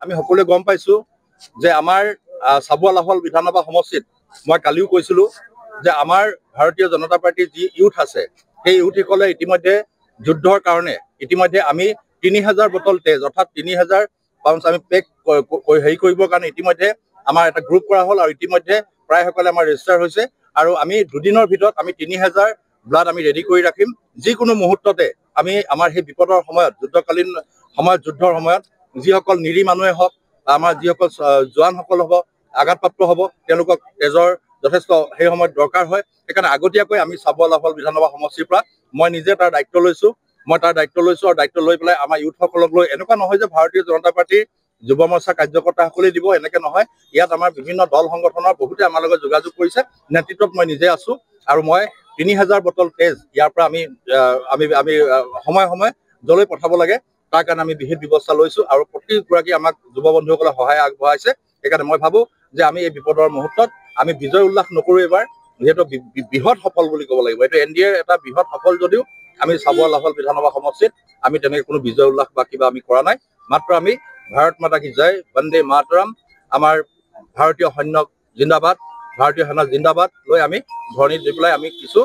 আমি সকলোৱে গম পাইছোঁ যে আমাৰ চাবুৱা লাহোৱাল বিধানসভা সমষ্টিত মই কালিও কৈছিলোঁ যে আমাৰ ভাৰতীয় জনতা পাৰ্টীৰ যি ইউথ আছে সেই ইউথসকলে ইতিমধ্যে যুদ্ধৰ কাৰণে ইতিমধ্যে আমি ৩,০০০ বটল তেজ অৰ্থাৎ ৩,০০০ পাউণ্ড আমি পেক হেৰি কৰিবৰ কাৰণে ইতিমধ্যে আমাৰ এটা গ্ৰুপ কৰা হ'ল আৰু ইতিমধ্যে প্ৰায়সকলে আমাৰ ৰেজিষ্টাৰ হৈছে আৰু আমি দুদিনৰ ভিতৰত আমি ৩,০০০ ব্লাড আমি ৰেডি কৰি ৰাখিম। যিকোনো মুহূৰ্ততে আমি আমাৰ সেই বিপদৰ সময়ত যুদ্ধকালীন সময়ত যুদ্ধৰ সময়ত যিসকল নিৰী মানুহে হওক আমাৰ যিসকল জোৱানসকল হ'ব আঘাতপ্ৰাপ্ত হ'ব তেওঁলোকক তেজৰ যথেষ্ট সেই সময়ত দৰকাৰ হয়। সেইকাৰণে আগতীয়াকৈ আমি চাবুৱা লাহোৱাল বিধানসভা সমষ্টিৰ পৰা মই নিজে তাৰ দায়িত্ব লৈছোঁ আৰু দায়িত্ব লৈ পেলাই আমাৰ ইউথসকলক লৈ এনেকুৱা নহয় যে ভাৰতীয় জনতা পাৰ্টীৰ যুৱ মৰ্চা কাৰ্যকৰ্তাসকলেই দিব এনেকৈ নহয়। ইয়াত আমাৰ বিভিন্ন দল সংগঠনৰ বহুতে আমাৰ লগত যোগাযোগ কৰিছে। নেতৃত্বত মই নিজে আছোঁ আৰু মই ৩,০০০ বটল তেজ ইয়াৰ পৰা আমি সময়ে সময়ে যলৈ পঠাব লাগে তাৰ কাৰণে আমি বিহিত ব্যৱস্থা লৈছোঁ আৰু প্ৰতিগৰাকী আমাক যুৱ বন্ধুসকলে সহায় আগবঢ়াইছে। সেইকাৰণে মই ভাবোঁ যে আমি এই বিপদৰ মুহূৰ্তত আমি বিজয় উল্লাস নকৰোঁ। এইবাৰ যিহেতু বৃহৎ সফল বুলি ক'ব লাগিব, এইটো NDAৰ এটা বৃহৎ সফল যদিও আমি চাবুৱা লাহোৱাল বিধানসভা সমষ্টিত আমি তেনেকৈ কোনো বিজয় উল্লাস বা কিবা আমি কৰা নাই। মাত্ৰ আমি ভাৰত মাতা কি জয়, বন্দে মাতৰম, আমাৰ ভাৰতীয় সৈন্য জিন্দাবাদ, ভাৰতীয় সেনা জিন্দাবাদ লৈ আমি ধ্বনি দি পেলাই আমি কিছু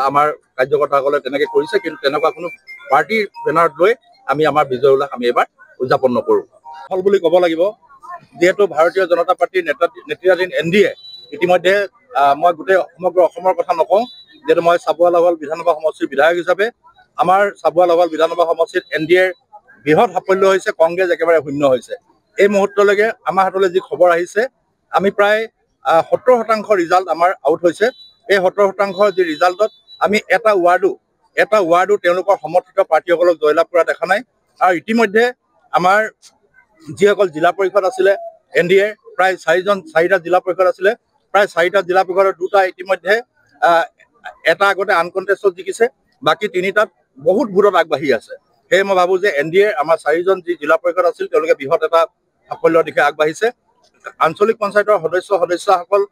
আমাৰ কাৰ্যকৰ্তাসকলে তেনেকৈ কৰিছে, কিন্তু তেনেকুৱা কোনো পাৰ্টিৰ বেনাৰত লৈ আমি আমাৰ বিজয় উল্লাস আমি এইবাৰ উদযাপন নকৰোঁ। সফল বুলি ক'ব লাগিব যিহেতু ভাৰতীয় জনতা পাৰ্টীৰ নেতৃত্বাধীন NDA ইতিমধ্যে মই গোটেই সমগ্ৰ অসমৰ কথা নকওঁ, যিহেতু মই চাবুৱা লাহোৱাল বিধানসভা সমষ্টিৰ বিধায়ক হিচাপে আমাৰ চাবুৱা লাহোৱাল বিধানসভা সমষ্টিত NDAৰ বৃহৎ সাফল্য হৈছে, কংগ্ৰেছ একেবাৰে শূন্য হৈছে। এই মুহূৰ্তলৈকে আমাৰ হাতলৈ যি খবৰ আহিছে আমি প্ৰায় 70% ৰিজাল্ট আমাৰ আউট হৈছে। এই 70% যি ৰিজাল্টত আমি এটা ৱাৰ্ডো তেওঁলোকৰ সমৰ্থিত প্ৰাৰ্থীসকলক জয়লাভ কৰা দেখা নাই। আৰু ইতিমধ্যে আমাৰ যিসকল জিলা পৰিষদ আছিলে NDAৰ প্ৰায় 4টা জিলা পৰিষদ আছিলে, প্ৰায় 4টা জিলা পৰিষদৰ 2টা ইতিমধ্যে এটা আগতে আনকণ্টেষ্টত জিকিছে, বাকী 3টাত বহুত ভোটত আগবাঢ়ি আছে। সেয়ে মই ভাবোঁ যে NDAৰ আমাৰ 4জন যি জিলা পৰিষদ আছিল তেওঁলোকে বৃহৎ এটা সাফল্যৰ দিশে আগবাঢ়িছে। আঞ্চলিক পঞ্চায়তৰ সদস্যসকল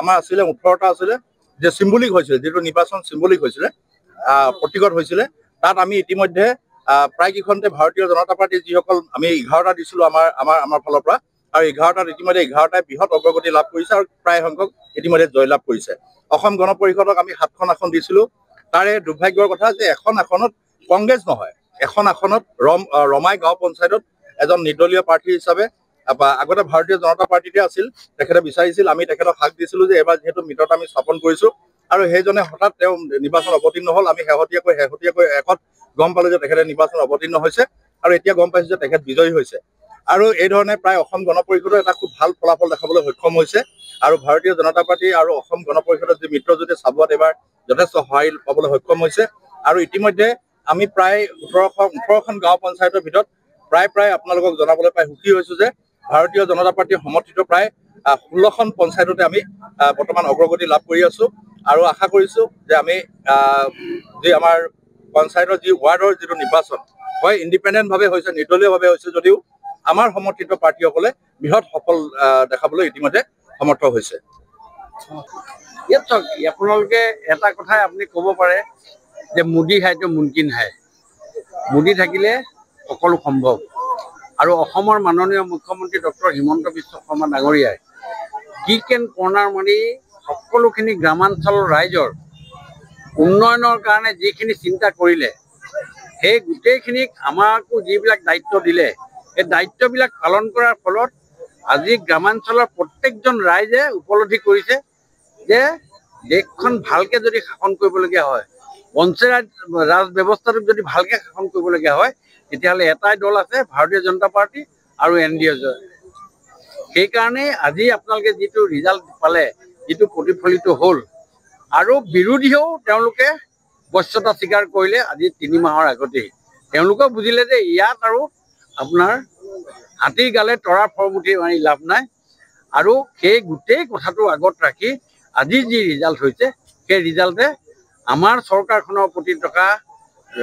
আমাৰ আছিলে 18টা আছিলে, যে চিম্বলিক হৈছিলে, যিটো নিৰ্বাচন চিম্বলিক হৈছিলে, প্ৰতীকত হৈছিলে। তাত আমি ইতিমধ্যে প্ৰায়কেইখনতে ভাৰতীয় জনতা পাৰ্টীৰ যিসকল আমি 11টা দিছিলোঁ আমাৰ ফালৰ পৰা, আৰু 11টাত ইতিমধ্যে 11টাই বৃহৎ অগ্ৰগতি লাভ কৰিছে আৰু প্ৰায় সংখ্যক ইতিমধ্যে জয়লাভ কৰিছে। অসম গণ পৰিষদক আমি 7খন আসন দিছিলোঁ। তাৰে দুৰ্ভাগ্যৰ কথা যে এখন আসনত কংগ্ৰেছ নহয়, এখন আসনত ৰমাই গাঁও পঞ্চায়তত এজন নিৰ্দলীয় প্ৰাৰ্থী হিচাপে আগতে ভাৰতীয় জনতা পাৰ্টীতে আছিল, তেখেতে বিচাৰিছিল, আমি তেখেতক হাক দিছিলোঁ যে এইবাৰ যিহেতু মিত্ৰতা আমি স্থাপন কৰিছোঁ, আৰু সেইজনে হঠাৎ তেওঁ নিৰ্বাচন অৱতীৰ্ণ হ'ল। আমি শেহতীয়াকৈ একত গম পালোঁ যে তেখেতে নিৰ্বাচন অৱতীৰ্ণ হৈছে আৰু এতিয়া গম পাইছোঁ যে তেখেত বিজয়ী হৈছে। আৰু এই ধৰণে প্ৰায় অসম গণ পৰিষদৰ এটা খুব ভাল ফলাফল দেখাবলৈ সক্ষম হৈছে। আৰু ভাৰতীয় জনতা পাৰ্টী আৰু অসম গণ পৰিষদৰ যি মিত্ৰজোঁটে চাবুৱাত এইবাৰ যথেষ্ট সহায় পাবলৈ সক্ষম হৈছে। আৰু ইতিমধ্যে আমি প্ৰায় 18খন গাঁও পঞ্চায়তৰ ভিতৰত প্ৰায় আপোনালোকক জনাবলৈ পাই সুখী হৈছোঁ যে ভাৰতীয় জনতা পাৰ্টীৰ সমৰ্থিত প্ৰায় 16খন পঞ্চায়ততে আমি বৰ্তমান অগ্ৰগতি লাভ কৰি আছোঁ। আৰু আশা কৰিছোঁ যে আমি যি আমাৰ পঞ্চায়তৰ যি ৱাৰ্ডৰ যিটো নিৰ্বাচন হয় ইণ্ডিপেণ্ডেণ্টভাৱে হৈছে, নিৰ্দলীয়ভাৱে হৈছে যদিও আমাৰ সমৰ্থিত প্ৰাৰ্থীসকলে বৃহৎ সফল দেখাবলৈ ইতিমধ্যে সমৰ্থ হৈছে। ইয়াত চাওক, আপোনালোকে এটা কথাই আপুনি ক'ব পাৰে যে মোদী হাইতো মুমকিন হাই, মোদী থাকিলে সকলো সম্ভৱ। আৰু অসমৰ মাননীয় মুখ্যমন্ত্ৰী ডক্টৰ হিমন্ত বিশ্ব শৰ্মা ডাঙৰীয়াই কিক এণ্ড কৰ্ণাৰ মাৰি সকলোখিনি গ্ৰামাঞ্চলৰ ৰাইজৰ উন্নয়নৰ কাৰণে যিখিনি চিন্তা কৰিলে, সেই গোটেইখিনিক আমাকো যিবিলাক দায়িত্ব দিলে, সেই দায়িত্ববিলাক পালন কৰাৰ ফলত আজি গ্ৰামাঞ্চলৰ প্ৰত্যেকজন ৰাইজে উপলব্ধি কৰিছে যে দেশখন ভালকৈ যদি শাসন কৰিবলগীয়া হয়, পঞ্চায়ত ৰাজ ব্যৱস্থাটোক যদি ভালকৈ শাসন কৰিবলগীয়া হয়, তেতিয়াহ'লে এটাই দল আছে, ভাৰতীয় জনতা পাৰ্টী আৰু NDA। সেইকাৰণে আজি আপোনালোকে যিটো ৰিজাল্ট পালে, যিটো প্ৰতিফলিত হ'ল, আৰু বিৰোধীয়েও তেওঁলোকে বশ্যতা স্বীকাৰ কৰিলে আজি 3 মাহৰ আগতেই। তেওঁলোকেও বুজিলে যে ইয়াত আৰু আপোনাৰ হাতীৰ গালে তৰা ফৰমুঠি মাৰি লাভ নাই। আৰু সেই গোটেই কথাটো আগত ৰাখি আজি যি ৰিজাল্ট হৈছে, সেই ৰিজাল্টে আমাৰ চৰকাৰখনৰ প্ৰতি থকা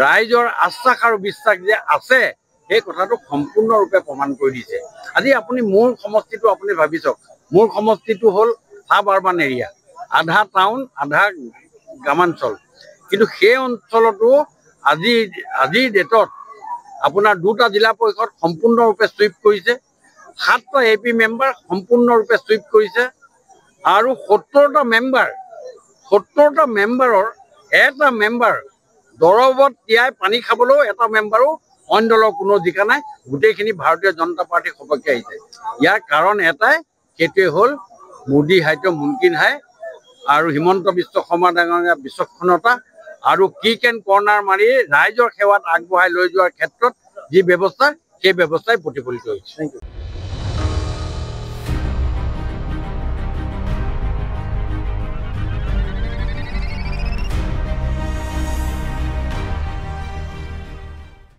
ৰাইজৰ আশ্বাস আৰু বিশ্বাস যে আছে, সেই কথাটো সম্পূৰ্ণৰূপে প্ৰমাণ কৰি দিছে। আজি আপুনি মোৰ সমষ্টিটো আপুনি ভাবি চাওক, মোৰ সমষ্টিটো হ'ল সাব আৰ্বান এৰিয়া, আধা টাউন আধা গ্ৰামাঞ্চল, কিন্তু সেই অঞ্চলতো আজিৰ ডেটত আপোনাৰ 2টা জিলা পৰিষদ সম্পূৰ্ণৰূপে চুইপ কৰিছে। 7টা AP মেম্বাৰ সম্পূৰ্ণৰূপে চুইপ কৰিছে আৰু 70টা মেম্বাৰৰ এটা মেম্বাৰ দৰবত তিয়াই পানী খাবলৈও এটা মেম্বাৰো অন্য দলৰ কোনো জিকা নাই। গোটেইখিনি ভাৰতীয় জনতা পাৰ্টিৰ সপক্ষে আহিছে। ইয়াৰ কাৰণ এটাই, সেইটোৱে হ'ল মোদী হাইতো মুমকিন হাই আৰু হিমন্ত বিশ্ব শৰ্মা ডাঙৰীয়াৰ বিচক্ষণতা আৰু কিক এণ্ড কৰ্নাৰ মাৰি ৰাইজৰ সেৱাত আগবঢ়াই লৈ যোৱাৰ ক্ষেত্ৰত যি ব্যৱস্থা, সেই ব্যৱস্থাই প্ৰতিফলিত হৈছে।